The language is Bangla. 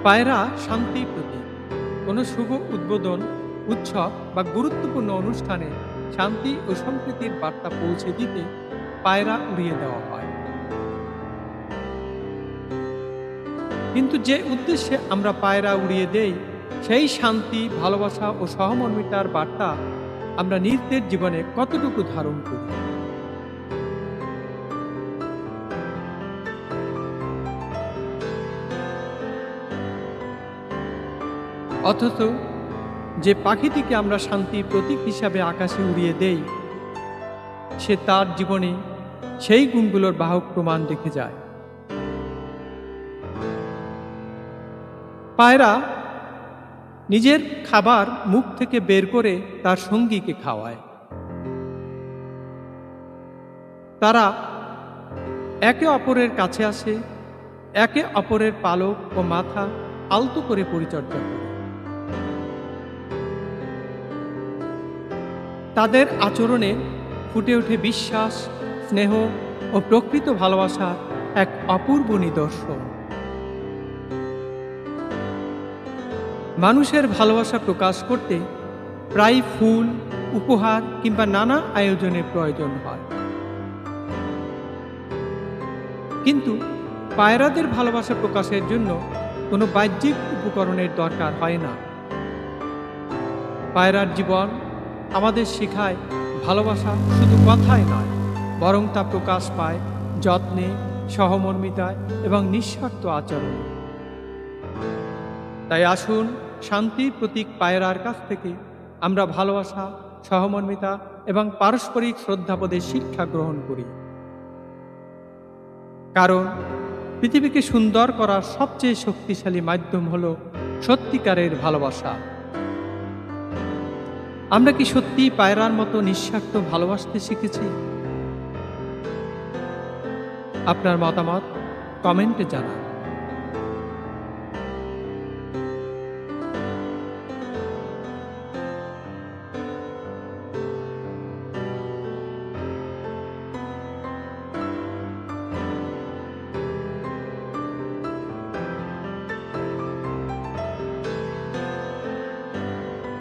পায়রা শান্তির প্রতীক। কোনো শুভ উদ্বোধন, উৎসব বা গুরুত্বপূর্ণ অনুষ্ঠানে শান্তি ও সম্প্রীতির বার্তা পৌঁছে দিতে পায়রা উড়িয়ে দেওয়া হয়। কিন্তু যে উদ্দেশ্যে আমরা পায়রা উড়িয়ে দেই, সেই শান্তি, ভালোবাসা ও সহমর্মিতার বার্তা আমরা নিজেদের জীবনে কতটুকু ধারণ করি। অথচ যে পাখিটিকে আমরা শান্তির প্রতীক হিসাবে আকাশে উড়িয়ে দেই, সে তার জীবনে সেই গুণগুলোর বাহক প্রমাণ রেখে যায়। পায়রা নিজের খাবার মুখ থেকে বের করে তার সঙ্গীকে খাওয়ায়। তারা একে অপরের কাছে আসে, একে অপরের পালক ও মাথা আলতো করে পরিচর্যা করে। তাদের আচরণে ফুটে ওঠে বিশ্বাস, স্নেহ ও প্রকৃত ভালোবাসার এক অপূর্ব নিদর্শন। মানুষের ভালোবাসা প্রকাশ করতে প্রায় ফুল, উপহার কিংবা নানা আয়োজনের প্রয়োজন হয়, কিন্তু পায়রাদের ভালোবাসা প্রকাশের জন্য কোনো বাহ্যিক উপকরণের দরকার হয় না। পায়রার জীবন আমাদের শেখায় ভালোবাসা শুধু কথায় নয়, বরং তা প্রকাশ পায় যত্নে, সহমর্মিতায় এবং নিঃস্বার্থ আচরণে। তাই আসুন শান্তির প্রতীক পায়রার কাছ থেকে আমরা ভালোবাসা, সহমর্মিতা এবং পারস্পরিক শ্রদ্ধাবোধের শিক্ষা গ্রহণ করি। কারণ পৃথিবীকে সুন্দর করার সবচেয়ে শক্তিশালী মাধ্যম হল সত্যিকারের ভালোবাসা। আমরা কি সত্যি পায়রার মতো নিঃস্বার্থ ভালোবাসতে শিখেছি? আপনার মতামত কমেন্টে জানান।